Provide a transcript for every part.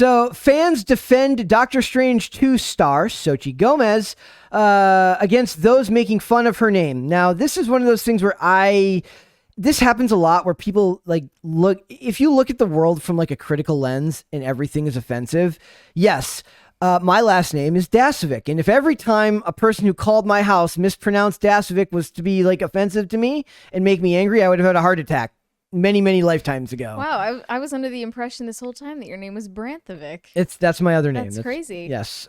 So fans defend Doctor Strange 2 star Xochitl Gomez against those making fun of her name. Now, this is one of those things where this happens a lot where people if you look at the world from like a critical lens and everything is offensive. Yes. My last name is Dasovic. And if every time a person who called my house mispronounced Dasovic was to be like offensive to me and make me angry, I would have had a heart attack many, many lifetimes ago. Wow, I was under the impression this whole time that your name was Branthovic. That's my other name. That's crazy. Yes.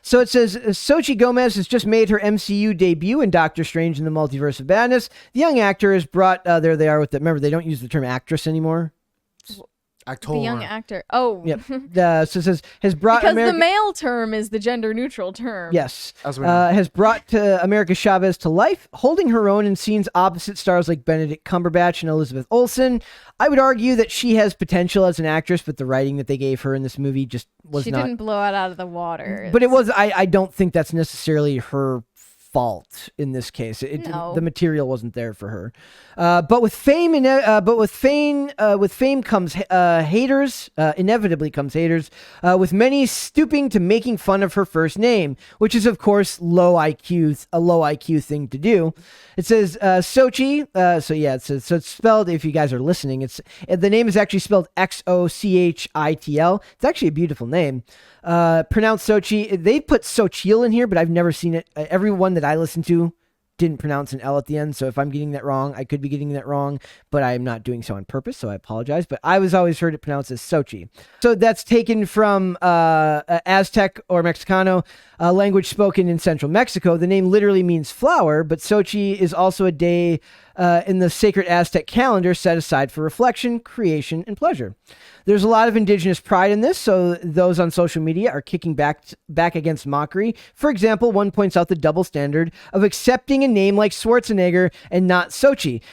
So it says, Xochitl Gomez has just made her MCU debut in Doctor Strange in the Multiverse of Madness. The young actor has brought, there they are with remember, they don't use the term actress anymore. The young actor. Oh. Yep. So it says, has brought because the male term is the gender neutral term. Yes. Has brought America Chavez to life, holding her own in scenes opposite stars like Benedict Cumberbatch and Elizabeth Olsen. I would argue that she has potential as an actress, but the writing that they gave her in this movie just was She not... didn't blow it out of the water. But it was... I don't think that's necessarily her fault in this case. No. The material wasn't there for her. But with fame comes haters. Inevitably comes haters. With many stooping to making fun of her first name, which is of course a low IQ thing to do. It says Xochitl. So it's spelled. If you guys are listening, the name is actually spelled Xochitl. It's actually a beautiful name. Pronounced Xochitl. They put Xochitl in here, but I've never seen it. Everyone that I listen to didn't pronounce an L at the end, so if I'm getting that wrong, I could be getting that wrong, but I'm not doing so on purpose, so I apologize. But I was always heard it pronounced as Xochitl. So that's taken from Aztec or Mexicano language spoken in central Mexico. The name literally means flower, but Xochitl is also a day in the sacred Aztec calendar set aside for reflection, creation, and pleasure. There's a lot of indigenous pride in this, so those on social media are kicking back against mockery. For example, one points out the double standard of accepting a name like Schwarzenegger and not Xochitl.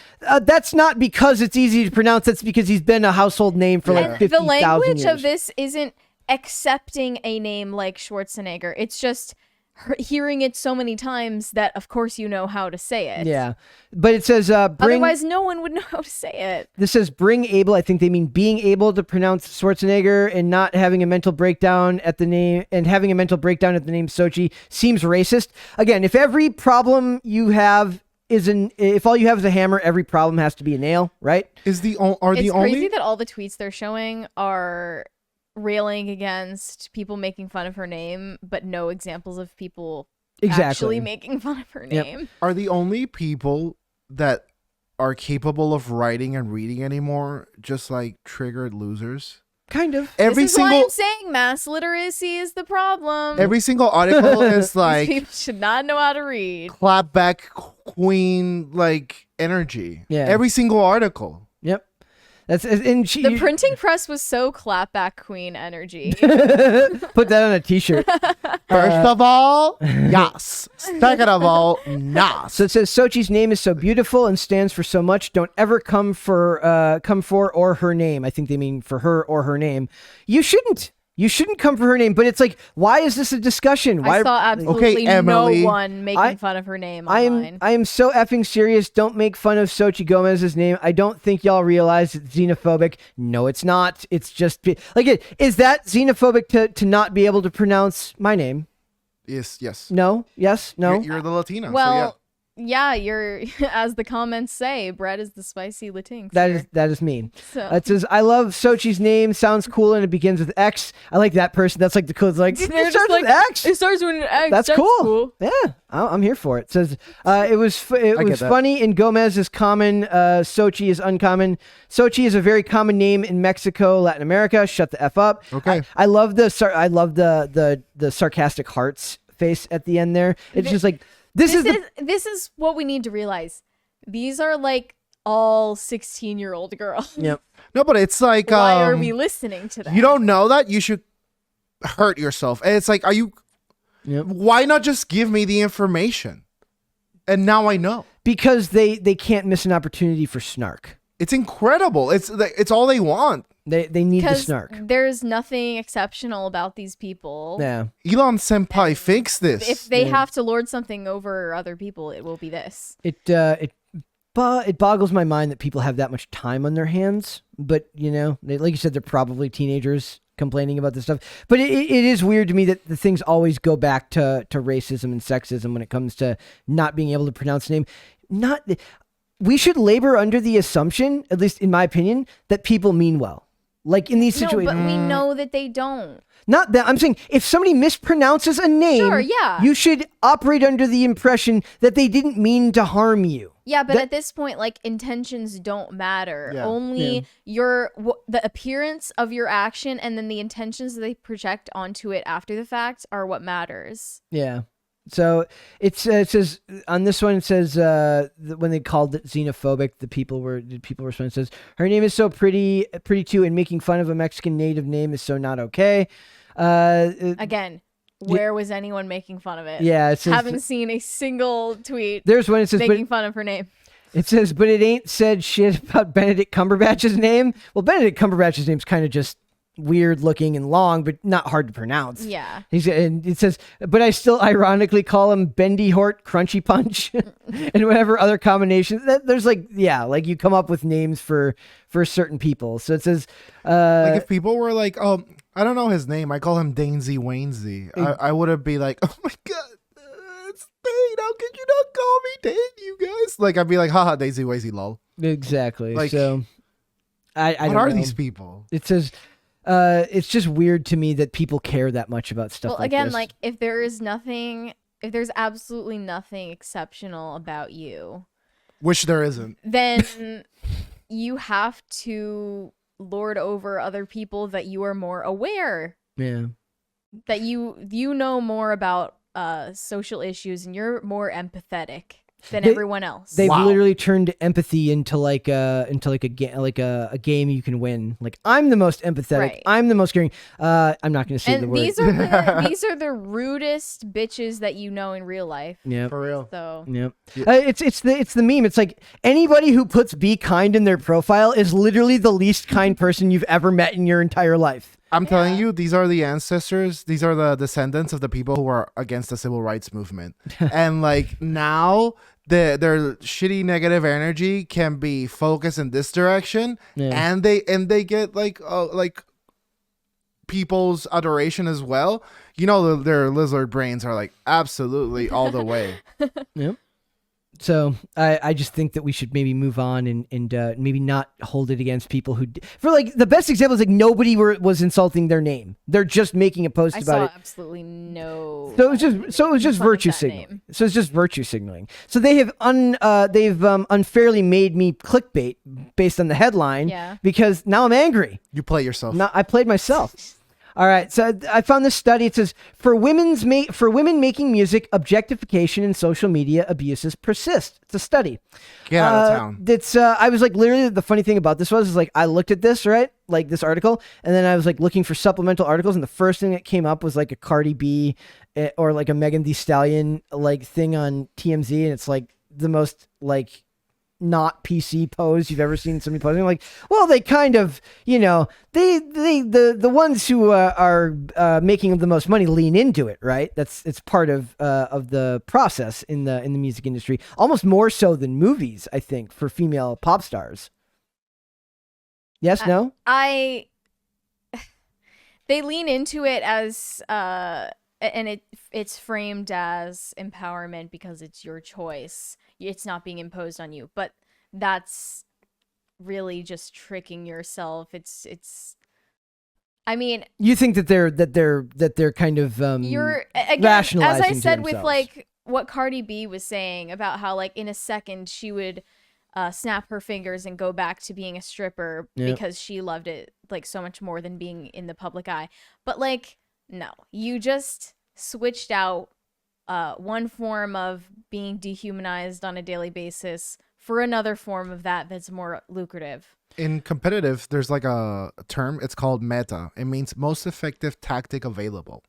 That's not because it's easy to pronounce, that's because he's been a household name for like 50,000 years. The language of this isn't accepting a name like Schwarzenegger. It's just hearing it so many times that of course you know how to say it. Yeah, but it says otherwise no one would know how to say it. This says bring able. I think they mean being able to pronounce Schwarzenegger and not having a mental breakdown at the name, and having a mental breakdown at the name Xochitl seems racist. Again, if every problem you have if all you have is a hammer, every problem has to be a nail, right? It's crazy that all the tweets they're showing are railing against people making fun of her name, but no examples of people actually making fun of her name. Yep. Are the only people that are capable of writing and reading anymore just like triggered losers? Kind of. This is why I'm saying mass literacy is the problem. Every single article is like people should not know how to read. Clapback queen like energy. Yeah. Every single article. Yep. The printing press was so clapback queen energy. Put that on a t-shirt. First of all, yes. Second of all, nah. So it says Xochitl's name is so beautiful and stands for so much. Don't ever come for or her name. I think they mean for her or her name. You shouldn't. You shouldn't come for her name, but it's like, why is this a discussion? Why? I saw absolutely no one making fun of her name online. I am so effing serious. Don't make fun of Xochitl Gomez's name. I don't think y'all realize it's xenophobic. No, it's not. It's just like, is that xenophobic to not be able to pronounce my name? Yes. No. Yes. No. You're the Latina. Well, so yeah, you're, as the comments say, Brett is the spicy Latinx. That is mean. So. It says, I love Xochitl's name. Sounds cool, and it begins with X. I like that person. That's like the cool. It's like, it starts with X. It starts with an X. That's cool. Yeah, I'm here for it. It says, it was funny in Gomez's common. Xochitl is uncommon. Xochitl is a very common name in Mexico, Latin America. Shut the F up. Okay. I love the sarcastic hearts face at the end there. It's just like, This is what we need to realize. These are like all 16-year-old girls. Yep. No, but it's like, why are we listening to them? You don't know that? You should hurt yourself. And it's like, why not just give me the information? And now I know. Because they can't miss an opportunity for snark. It's incredible. It's all they want. They need the snark. There's nothing exceptional about these people. Yeah. Elon Senpai thinks this. If they have to lord something over other people, it will be this. it boggles my mind that people have that much time on their hands. But, like you said, they're probably teenagers complaining about this stuff. But it is weird to me that the things always go back to racism and sexism when it comes to not being able to pronounce the name. We should labor under the assumption, at least in my opinion, that people mean well. Like in these situations. No, but we know that they don't. Not that. I'm saying if somebody mispronounces a name, sure, yeah, you should operate under the impression that they didn't mean to harm you. Yeah, but at this point, like, intentions don't matter. Yeah. Only the appearance of your action and then the intentions that they project onto it after the fact are what matters. Yeah. So it says on this one, it says when they called it xenophobic, the people respond. It says her name is so pretty too, and making fun of a Mexican native name is so not okay. Again, where was anyone making fun of it? Yeah, it says, haven't seen a single tweet. There's one. It says making fun of her name. It says, but it ain't said shit about Benedict Cumberbatch's name. Well, Benedict Cumberbatch's name's kind of just weird looking and long, but not hard to pronounce. Yeah. And it says, but I still ironically call him Bendy Hort Crunchy Punch and whatever other combinations. There's like you come up with names for certain people. So it says, like if people were like, oh, I don't know his name, I call him Dainsy Wainsy. I would have be like, oh my God, it's Dane. How could you not call me Dane, you guys? Like, I'd be like, haha, Daisy Waisy, lol. Exactly. Like, so I what are these people? It says, it's just weird to me that people care that much about stuff like again, this. like if there's absolutely nothing exceptional about you, which there isn't, then you have to lord over other people that you are more aware. Yeah. That you know more about social issues and you're more empathetic than everyone else. They've literally turned empathy into like a game you can win. Like, I'm the most empathetic. Right. I'm the most caring. I'm not going to say the word. These are the rudest bitches that you know in real life. Yeah, for real. So yep. It's the meme. It's like anybody who puts "be kind" in their profile is literally the least kind person you've ever met in your entire life. I'm telling you, these are the ancestors. These are the descendants of the people who are against the civil rights movement. And like now, their shitty negative energy can be focused in this direction, and they get like people's adoration as well. You know, their lizard brains are like absolutely all the way. Yep. So I just think that we should maybe move on and maybe not hold it against people who for like the best example is like nobody was insulting their name. They're just making a post about it. Absolutely no. So it was just virtue signaling. So it's just virtue signaling. So they have unfairly made me clickbait based on the headline because now I'm angry. You play yourself. Now I played myself. All right, so I found this study. It says, for women making music, objectification and social media abuses persist. It's a study. Get out of town. I was like, literally, the funny thing about this was like, I looked at this, right? Like this article, and then I was like looking for supplemental articles, and the first thing that came up was like a Cardi B or like a Megan Thee Stallion like thing on TMZ, and it's like the most like not PC pose you've ever seen somebody posing. Like, well, they kind of, the ones who are making the most money lean into it, right? It's part of the process in the music industry, almost more so than movies, I think, for female pop stars. Yes, no? They lean into it as and it's framed as empowerment because it's your choice. It's not being imposed on you, but that's really just tricking yourself. I mean, you think that they're kind of you're again, rationalizing as I said with themselves. Like what Cardi B was saying about how like in a second she would snap her fingers and go back to being a stripper because she loved it like so much more than being in the public eye. But like, no, you just switched out one form of being dehumanized on a daily basis for another form of that's more lucrative. In competitive, there's like a term, it's called meta. It means most effective tactic available.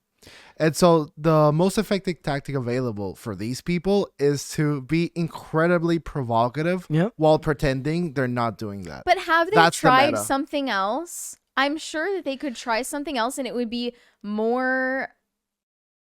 And so the most effective tactic available for these people is to be incredibly provocative while pretending they're not doing that. But have they tried something else? I'm sure that they could try something else and it would be more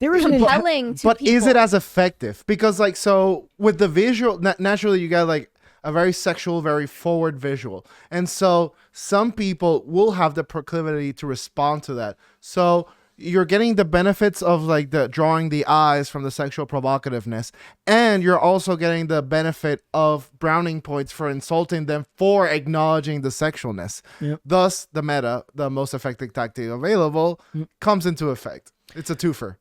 compelling to but people. Is it as effective? Because like, so with the visual, naturally you got like, a very sexual, very forward visual. And so some people will have the proclivity to respond to that. So you're getting the benefits of like the drawing the eyes from the sexual provocativeness, and you're also getting the benefit of browning points for insulting them for acknowledging the sexualness. Yep. Thus, the meta, the most effective tactic available, comes into effect. It's a twofer.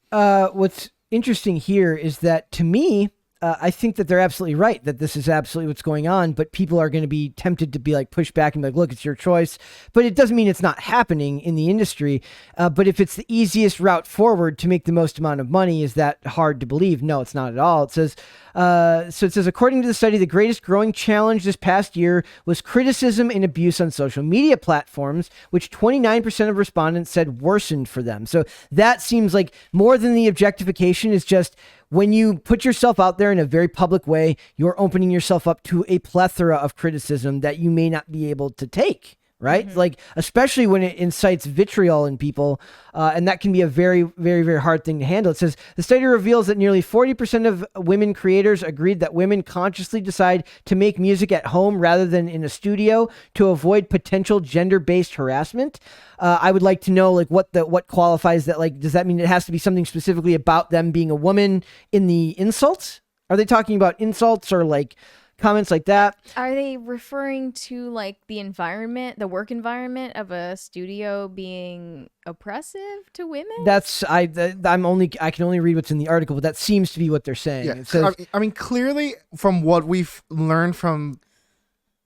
What's interesting here is that, to me, I think that they're absolutely right, that this is absolutely what's going on, but people are going to be tempted to be like, push back and be like, look, it's your choice. But it doesn't mean it's not happening in the industry. But if it's the easiest route forward to make the most amount of money, is that hard to believe? No, it's not at all. It says, according to the study, the greatest growing challenge this past year was criticism and abuse on social media platforms, which 29% of respondents said worsened for them. So that seems like more than the objectification is just, when you put yourself out there in a very public way, you're opening yourself up to a plethora of criticism that you may not be able to take, right? Mm-hmm. Like, especially when it incites vitriol in people. And that can be a very, very, very hard thing to handle. It says, the study reveals that nearly 40% of women creators agreed that women consciously decide to make music at home rather than in a studio to avoid potential gender-based harassment. I would like to know, like, what qualifies that. Like, does that mean it has to be something specifically about them being a woman in the insults? Are they talking about insults or like comments like that? Are they referring to like the environment, the work environment of a studio being oppressive to women? I can only read what's in the article, but that seems to be what they're saying. Yeah, It says, I mean, clearly from what we've learned from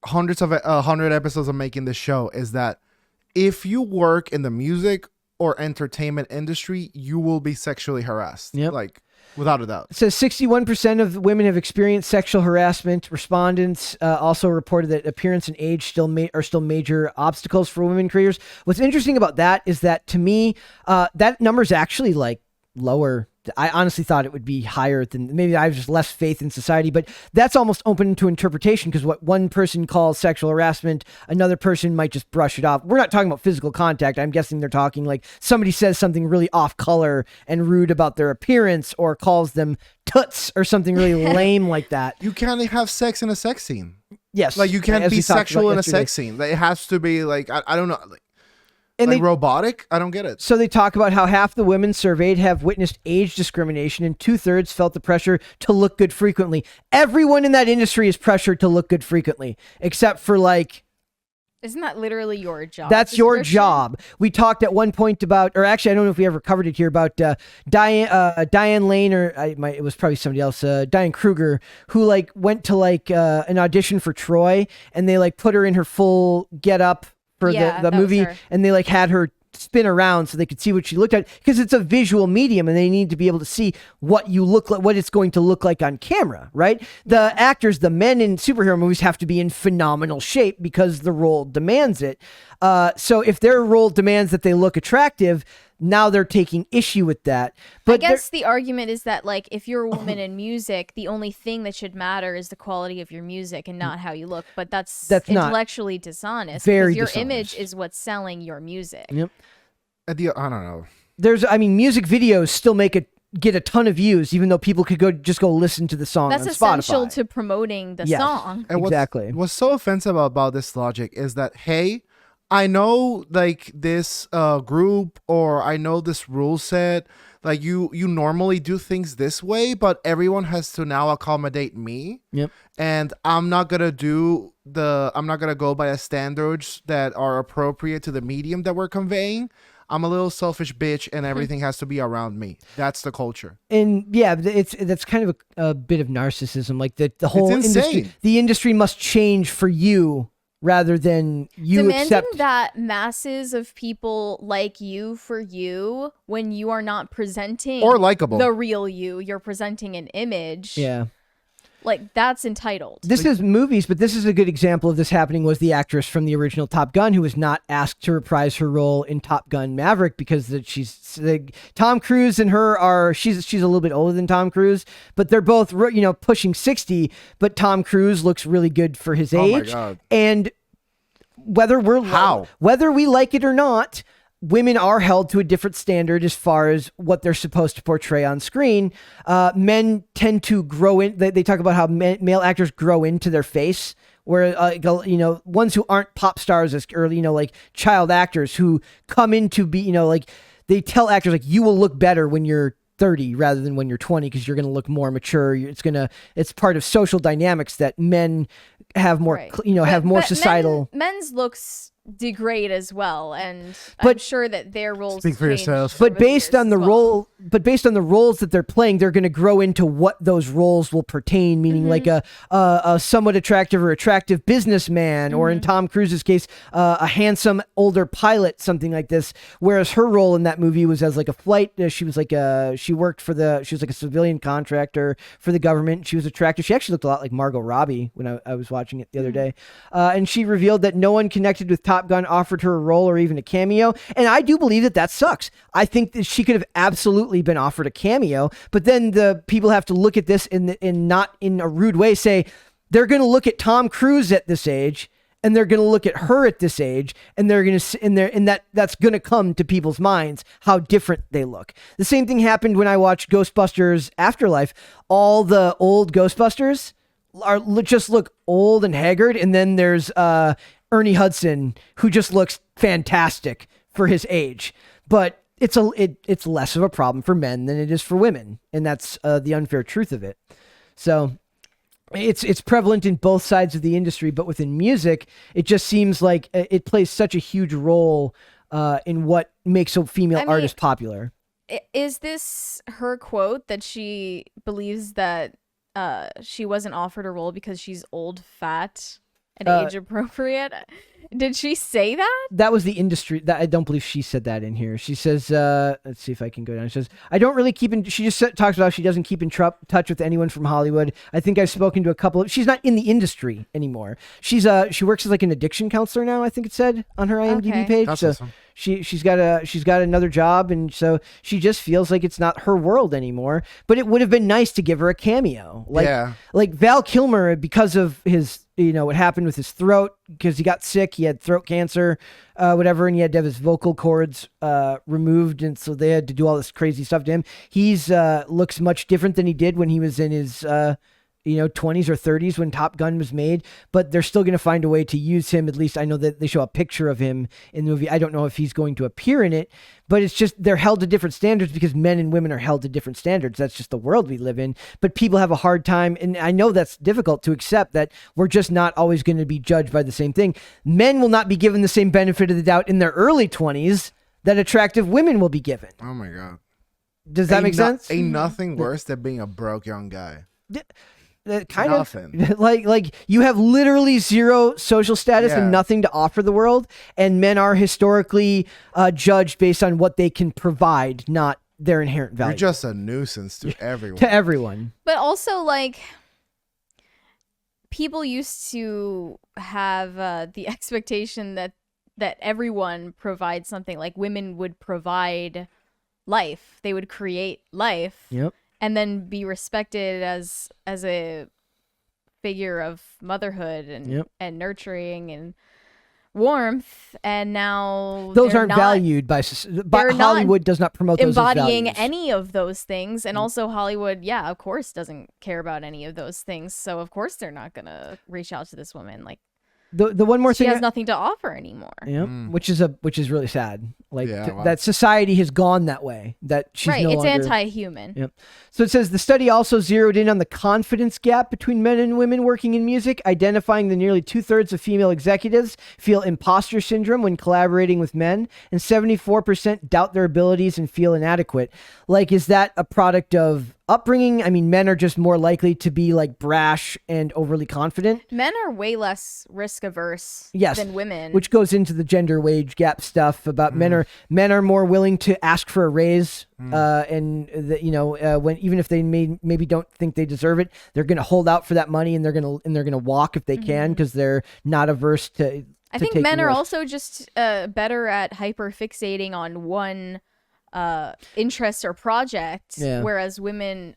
hundred episodes of making this show is that if you work in the music or entertainment industry, you will be sexually harassed. Yep. Like, without a doubt. It says 61% of women have experienced sexual harassment. Respondents also reported that appearance and age are still major obstacles for women creators. What's interesting about that is that, to me, that number is actually like lower. I honestly thought it would be higher than, maybe I have just less faith in society, but that's almost open to interpretation, because what one person calls sexual harassment, another person might just brush it off. We're not talking about physical contact. I'm guessing they're talking like somebody says something really off color and rude about their appearance, or calls them toots or something really lame like that. You can't have sex in a sex scene. Yes. Like, you can't as be we talked sexual about in a yesterday. sex scene. Like, it has to be like, I don't know. And like robotic? I don't get it. So they talk about how half the women surveyed have witnessed age discrimination, and 2/3 felt the pressure to look good frequently. Everyone in that industry is pressured to look good frequently, except for like... Isn't that literally your job? That's your description? job. We talked at one point about, or actually, I don't know if we ever covered it here, about Diane Lane, or it was probably somebody else, Diane Kruger, who like went to like an audition for Troy, and they like put her in her full get up for the that was movie, her. and they like had her spin around so they could see what she looked like, because it's a visual medium and they need to be able to see what you look like, what it's going to look like on camera, right? The actors, the men in superhero movies, have to be in phenomenal shape because the role demands it. So if their role demands that they look attractive, now they're taking issue with that. But I guess the argument is that, like, if you're a woman in music, the only thing that should matter is the quality of your music and not how you look. But that's not intellectually dishonest. Very because your dishonest. image is what's selling your music. Yep. I don't know. Music videos still get a ton of views, even though people could go listen to the song That's on essential Spotify. to promoting the Yes. song. And Exactly. What's so offensive about this logic is that, hey, I know like this group, or I know this rule set, like you normally do things this way, but everyone has to now accommodate me. Yep. And I'm not gonna go by the standards that are appropriate to the medium that we're conveying. I'm a little selfish bitch, and everything has to be around me. That's the culture. And yeah, that's kind of a bit of narcissism. Like the whole It's insane. industry, the industry must change for you rather than you Demanding accept. that masses of people like you for you when you are not presenting Or likable. the real you're presenting an image. Yeah. Like, that's entitled. This is movies, but this is a good example of this happening. Was the actress from the original Top Gun who was not asked to reprise her role in Top Gun Maverick because Tom Cruise and her she's a little bit older than Tom Cruise, but they're both pushing 60. But Tom Cruise looks really good for his age, my God. and whether we like it or not, women are held to a different standard as far as what they're supposed to portray on screen. Men tend to grow in. They talk about how male actors grow into their face, where ones who aren't pop stars as early, like child actors who come in to be, like they tell actors like you will look better when you're 30 rather than when you're 20 because you're going to look more mature. It's part of social dynamics that men have more, have more societal. Men's looks degrade as well, and I'm sure that their roles speak for yourself. But based on the roles that they're playing, they're going to grow into what those roles will pertain, meaning like a somewhat attractive or attractive businessman, or in Tom Cruise's case, a handsome older pilot, something like this. Whereas her role in that movie was as like a flight. She was like a civilian contractor for the government. She was attractive. She actually looked a lot like Margot Robbie when I was watching it the other day. And she revealed that no one connected with Top Gun offered her a role or even a cameo. And I do believe that sucks. I think that she could have absolutely been offered a cameo, but then the people have to look at this in not in a rude way, say they're going to look at Tom Cruise at this age and they're going to look at her at this age, and they're going to, that's going to come to people's minds how different they look. The same thing happened when I watched Ghostbusters Afterlife. All the old Ghostbusters just look old and haggard, and then there's Ernie Hudson, who just looks fantastic for his age. But it's less of a problem for men than it is for women, and that's the unfair truth of it. So it's prevalent in both sides of the industry, but within music, it just seems like it plays such a huge role in what makes a female artist popular. Is this her quote that she believes that she wasn't offered a role because she's old, fat, and age appropriate? Did she say that? That was the industry. I don't believe she said that in here. She says, let's see if I can go down. She says, I don't really keep in, she just talks about how she doesn't keep in touch with anyone from Hollywood. I think I've spoken to a couple of, she's not in the industry anymore. She works as like an addiction counselor now, I think it said on her IMDb page. That's awesome. She's got another job, and so she just feels like it's not her world anymore. But it would have been nice to give her a cameo, like Val Kilmer, because of his, what happened with his throat, because he got sick, he had throat cancer, whatever, and he had to have his vocal cords removed, and so they had to do all this crazy stuff to him. He's looks much different than he did when he was in his 20s or 30s when Top Gun was made, but they're still going to find a way to use him. At least I know that they show a picture of him in the movie. I don't know if he's going to appear in it, but it's just they're held to different standards because men and women are held to different standards. That's just the world we live in. But people have a hard time, and I know that's difficult to accept, that we're just not always going to be judged by the same thing. Men will not be given the same benefit of the doubt in their early 20s that attractive women will be given. Oh my God. Does that make sense? Ain't nothing worse than being a broke young guy. Kind of like you have literally zero social status and nothing to offer the world, and men are historically judged based on what they can provide, not their inherent value. You're just a nuisance to everyone. To everyone. But also, like, people used to have the expectation that everyone provides something. Like, women would provide life. They would create life. Yep. And then be respected as a figure of motherhood and nurturing and warmth. And now those aren't valued by Hollywood. Does not promote those embodying any of those things. And also Hollywood, of course, doesn't care about any of those things. So of course they're not gonna reach out to this woman. Like, the one more thing, she has nothing to offer anymore. Yeah, which is really sad. Like that society has gone that way. That she's no longer, it's anti-human. Yep. So it says the study also zeroed in on the confidence gap between men and women working in music, identifying that nearly 2/3 of female executives feel imposter syndrome when collaborating with men, and 74% doubt their abilities and feel inadequate. Like, is that a product of upbringing? I mean, men are just more likely to be like brash and overly confident. Men are way less risk averse than women, which goes into the gender wage gap stuff about men are more willing to ask for a raise, and when even if they maybe don't think they deserve it, they're going to hold out for that money, and they're going to walk if they can, because they're not averse to. I think men are also just better at hyper fixating on one interest or project, whereas women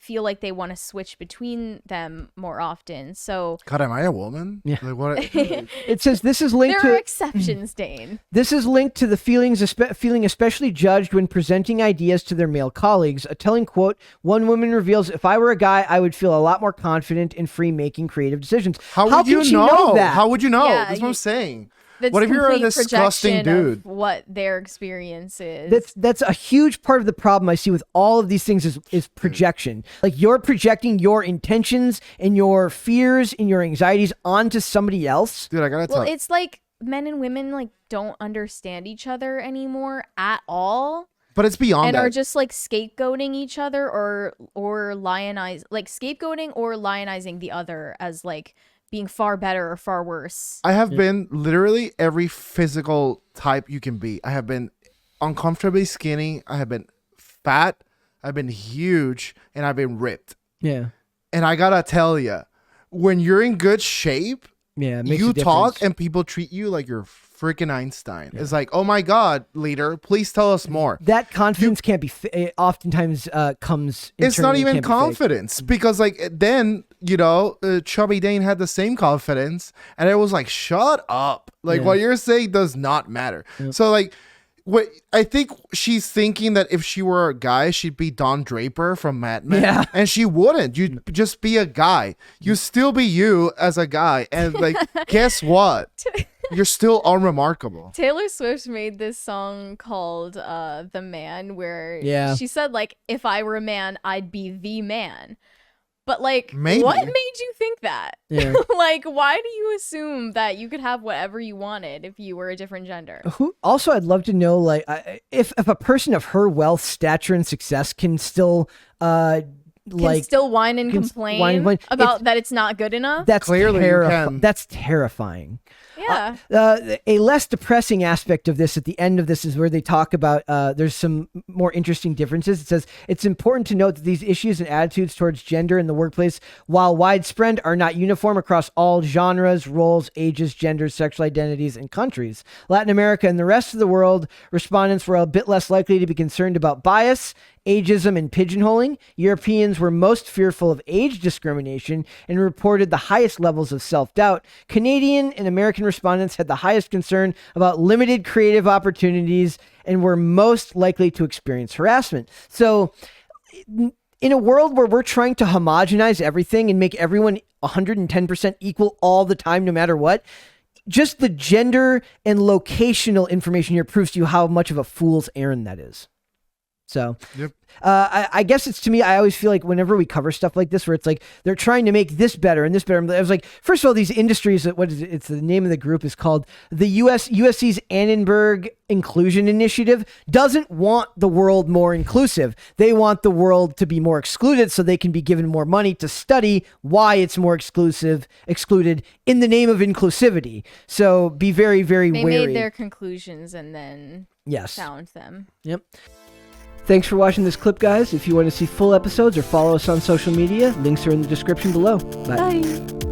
feel like they want to switch between them more often. So God, am I a woman? Yeah. Like, what? It says this is linked there are to exceptions, Dane. this is linked to the feeling especially judged when presenting ideas to their male colleagues. A telling quote: "One woman reveals, if I were a guy, I would feel a lot more confident and free making creative decisions." How would can you she know? that? How would you know? Yeah, That's what I'm saying. That's What if you're a complete disgusting projection dude? of what their experience is. That's a huge part of the problem I see with all of these things is projection. Like you're projecting your intentions and your fears and your anxieties onto somebody else. Dude, I gotta Well, tell. it's like men and women like don't understand each other anymore at all. But it's beyond And that. are just like scapegoating each other or scapegoating or lionizing the other as like being far better or far worse. I have been literally every physical type you can be. I have been uncomfortably skinny. I have been fat. I've been huge, and I've been ripped. Yeah. And I gotta tell you, when you're in good shape, Yeah. It makes you a talk difference. and people treat you like you're freaking Einstein. It's like, oh my God, leader, please tell us more. That confidence can't be oftentimes comes It's not internally, even can't be faked. confidence because like then, Chubby Dane had the same confidence and it was like, shut up. Like Yeah. what you're saying does not matter. So like, what I think she's thinking that if she were a guy, she'd be Don Draper from Mad Men. Yeah. And she wouldn't. You'd just be a guy. You still be you as a guy. And like, guess what? You're still unremarkable. Taylor Swift made this song called The Man where Yeah. she said like if I were a man, I'd be the man. But like Maybe. what made you think that? Yeah. Like why do you assume that you could have whatever you wanted if you were a different gender? Also, I'd love to know, like, if a person of her wealth, stature, and success can still, Can still whine and can complain whine and complain. about that it's not good enough? that's Clearly you can. That's terrifying. Yeah. A less depressing aspect of this at the end of this is where they talk about there's some more interesting differences. It says it's important to note that these issues and attitudes towards gender in the workplace, while widespread, are not uniform across all genres, roles, ages, genders, sexual identities, and countries. Latin America and the rest of the world, respondents were a bit less likely to be concerned about bias, ageism, and pigeonholing. Europeans were most fearful of age discrimination and reported the highest levels of self-doubt. Canadian and American respondents had the highest concern about limited creative opportunities and were most likely to experience harassment. So in a world where we're trying to homogenize everything and make everyone 110% equal all the time, no matter what, just the gender and locational information here proves to you how much of a fool's errand that is. So Yep. I guess it's, to me, I always feel like whenever we cover stuff like this, where it's like they're trying to make this better and this better. I was like, first of all, these industries, what is it? It's the name of the group is called the USC's Annenberg Inclusion Initiative, doesn't want the world more inclusive. They want the world to be more excluded so they can be given more money to study why it's more excluded in the name of inclusivity. So be very, very They wary. made their conclusions and then Yes. found them. Yep. Thanks for watching this clip, guys. If you want to see full episodes or follow us on social media, links are in the description below. Bye. Bye.